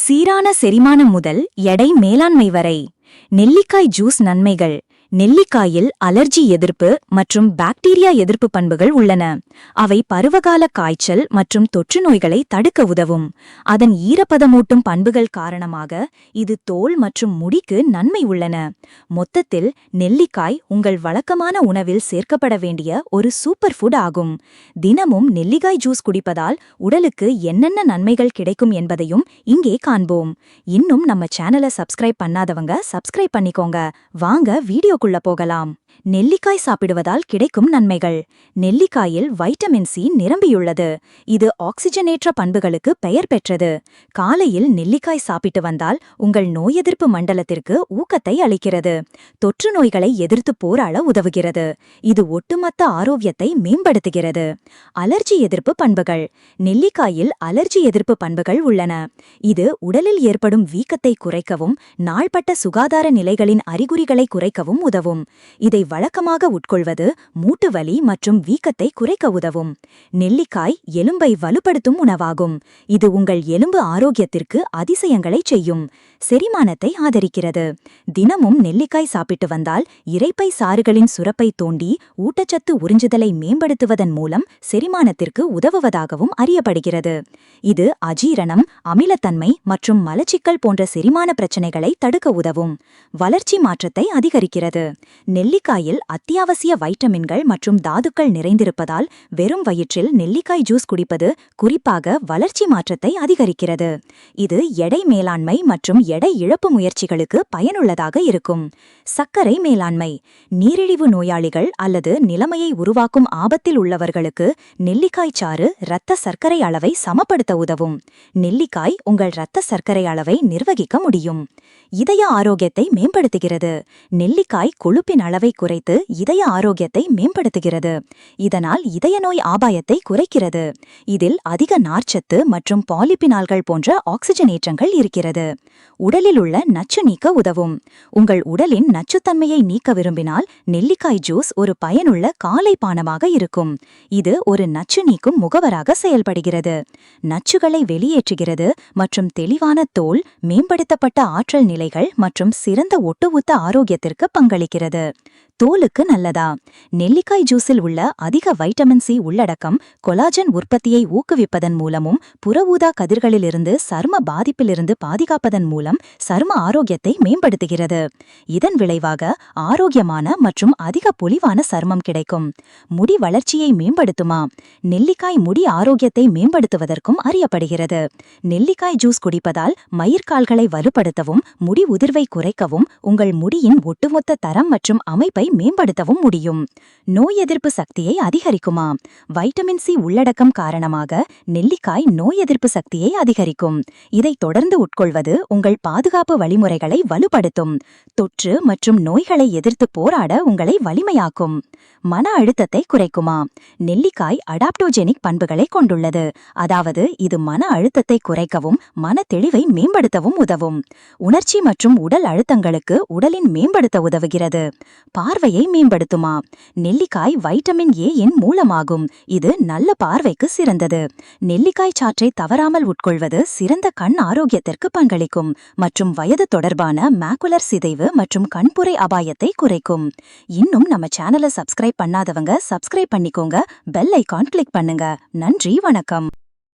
சீரான செரிமானம் முதல் எடை மேலாண்மை வரை. நெல்லிக்காய் ஜூஸ் நன்மைகள். நெல்லிக்காயில் அலர்ஜி எதிர்ப்பு மற்றும் பாக்டீரியா எதிர்ப்பு பண்புகள் உள்ளன. அவை பருவகால காய்ச்சல் மற்றும் தொற்று நோய்களை தடுக்க உதவும். அதன் ஈரப்பதமூட்டும் பண்புகள் காரணமாக இது தோல் மற்றும் முடிக்கு நன்மை உள்ளன. மொத்தத்தில் நெல்லிக்காய் உங்கள் வழக்கமான உணவில் சேர்க்கப்பட வேண்டிய ஒரு சூப்பர் ஃபுட் ஆகும். தினமும் நெல்லிக்காய் ஜூஸ் குடிப்பதால் உடலுக்கு என்னென்ன நன்மைகள் கிடைக்கும் என்பதையும் இங்கே காண்போம். இன்னும் நம்ம சேனலை சப்ஸ்கிரைப் பண்ணாதவங்க சப்ஸ்கிரைப் பண்ணிக்கோங்க. வாங்க வீடியோ போகலாம். நெல்லிக்காய் சாப்பிடுவதால் கிடைக்கும் நன்மைகள். நெல்லிக்காயில் வைட்டமின் சி நிரம்பியுள்ளது. இது ஆக்சிஜனேற்ற பண்புகளுக்கு பெயர் பெற்றது. காலையில் நெல்லிக்காய் சாப்பிட்டு வந்தால் உங்கள் நோய் எதிர்ப்பு மண்டலத்திற்கு ஊக்கத்தை அளிக்கிறது. தொற்று நோய்களை எதிர்த்து போராட உதவுகிறது. இது ஒட்டுமொத்த ஆரோக்கியத்தை மேம்படுத்துகிறது. அலர்ஜி எதிர்ப்பு பண்புகள். நெல்லிக்காயில் அலர்ஜி எதிர்ப்பு பண்புகள் உள்ளன. இது உடலில் ஏற்படும் வீக்கத்தை குறைக்கவும் நாள்பட்ட சுகாதார நிலைகளின் அறிகுறிகளை குறைக்கவும் உதவும். இதை வழக்கமாக உட்கொள்வது மூட்டு வலி மற்றும் வீக்கத்தை குறைக்க உதவும். நெல்லிக்காய் எலும்பை வலுப்படுத்தும் உணவாகும். இது உங்கள் எலும்பு ஆரோக்கியத்திற்கு அதிசயங்களை செய்யும். செரிமானத்தை ஆதரிக்கிறது. தினமும் நெல்லிக்காய் சாப்பிட்டு வந்தால் இரைப்பை சாறுகளின் சுரப்பை தோண்டி ஊட்டச்சத்து உறிஞ்சுதலை மேம்படுத்துவதன் மூலம் செரிமானத்திற்கு உதவுவதாகவும் அறியப்படுகிறது. இது அஜீரணம், அமிலத்தன்மை மற்றும் மலச்சிக்கல் போன்ற செரிமான பிரச்சினைகளை தடுக்க உதவும். வளர்ச்சி மாற்றத்தை அதிகரிக்கிறது. நெல்லிக்காயில் அத்தியாவசிய வைட்டமின்கள் மற்றும் தாதுக்கள் நிறைந்திருப்பதால் வெறும் வயிற்றில் நெல்லிக்காய் ஜூஸ் குடிப்பது குறிப்பாக வளர்ச்சி மாற்றத்தை அதிகரிக்கிறது. இது எடை மேலாண்மை மற்றும் எடை இழப்பு முயற்சிகளுக்கு பயனுள்ளதாக இருக்கும். சர்க்கரை மேலாண்மை. நீரிழிவு நோயாளிகள் அல்லது நிலைமையை உருவாக்கும் ஆபத்தில் உள்ளவர்களுக்கு நெல்லிக்காய் சாறு இரத்த சர்க்கரை அளவை சமப்படுத்த உதவும். நெல்லிக்காய் உங்கள் இரத்த சர்க்கரை அளவை நிர்வகிக்க முடியும். இதய ஆரோக்கியத்தை மேம்படுத்துகிறது. நெல்லிக்காய் கொழுப்பின் அளவை குறைத்து இதய ஆரோக்கியத்தை மேம்படுத்துகிறது. இதனால் இதய நோய் ஆபாயத்தை குறைக்கிறது. இதில் அதிக நார்ச்சத்து மற்றும் பாலிபினால்கள் போன்ற ஆக்சிஜனேற்றங்கள் இருக்கிறது. உடலில் உள்ள நச்சு நீக்க உதவும். உங்கள் உடலின் நச்சுத்தன்மையை நீக்க விரும்பினால் நெல்லிக்காய் ஜூஸ் ஒரு பயனுள்ள காலை பானமாக இருக்கும். இது ஒரு நச்சு நீக்கும் முகவராக செயல்படுகிறது. நச்சுகளை வெளியேற்றுகிறது மற்றும் தெளிவான தோல், மேம்படுத்தப்பட்ட ஆற்றல் நிலைகள் மற்றும் சிறந்த ஒட்டுமொத்த ஆரோக்கியத்திற்கு பங்களிக்கிறது. தோலுக்கு நல்லதா? நெல்லிக்காய் ஜூஸில் உள்ள அதிக வைட்டமின் சி உள்ளடக்கம் கொலாஜன் உற்பத்தியை ஊக்குவிப்பதன் மூலமும் புறஊதா கதிர்களிலிருந்து சரும பாதிப்பிலிருந்து பாதுகாப்பதன் மூலம் சரும ஆரோக்கியத்தை மேம்படுத்துகிறது. இதன் விளைவாக ஆரோக்கியமான மற்றும் அதிக பொலிவான சருமம் கிடைக்கும். முடி வளர்ச்சியை மேம்படுத்துமா? நெல்லிக்காய் முடி ஆரோக்கியத்தை மேம்படுத்துவதற்கும் அறியப்படுகிறது. நெல்லிக்காய் ஜூஸ் குடிப்பதால் மயிர்கால்களை வலுப்படுத்தவும் முடி உதிர்வை குறைக்கவும் உங்கள் முடியின் ஒட்டுமொத்த தரம் மற்றும் அமைப்பை மேம்படுத்தவும் முடியும். நோய் எதிர்ப்பு சக்தியை அதிகரிக்குமா? வைட்டமின் சி உள்ளடக்கம் காரணமாக நெல்லிக்காய் நோய் எதிர்ப்பு சக்தியை அதிகரிக்கும். இதை தொடர்ந்து உட்கொள்வது உங்கள் பாதுகாப்பு வழிமுறைகளை வலுப்படுத்தும். தொற்று மற்றும் நோய்களை எதிர்த்து போராட உங்களை வலிமையாக்கும். மன அழுத்தத்தை குறைக்குமா? நெல்லிக்காய் அடாப்டோஜெனிக் பண்புகளை கொண்டுள்ளது. அதாவது இது மன அழுத்தத்தை குறைக்கவும் மன தெளிவை மேம்படுத்தவும் உதவும். உணர்ச்சி மற்றும் உடல் அழுத்தங்களுக்கு உடலின் மேம்படுத்த உதவுகிறது. பார்வையை மேம்படுத்துமா? நெல்லிக்காய் வைட்டமின் ஏ இன் மூலமாகும். இது நல்ல பார்வைக்கு சிறந்தது. நெல்லிக்காய் சாற்றை தவறாமல் உட்கொள்வது சிறந்த கண் ஆரோக்கியத்திற்கு பங்களிக்கும் மற்றும் வயது தொடர்பான மேக்குலர் சிதைவு மற்றும் கண்புரை அபாயத்தை குறைக்கும். இன்னும் நம்ம சேனலை சப்ஸ்கிரைப் பண்ணாதவங்க சப்ஸ்கிரைப் பண்ணிக்கோங்க. பெல் ஐகான் கிளிக் பண்ணுங்க. நன்றி, வணக்கம்.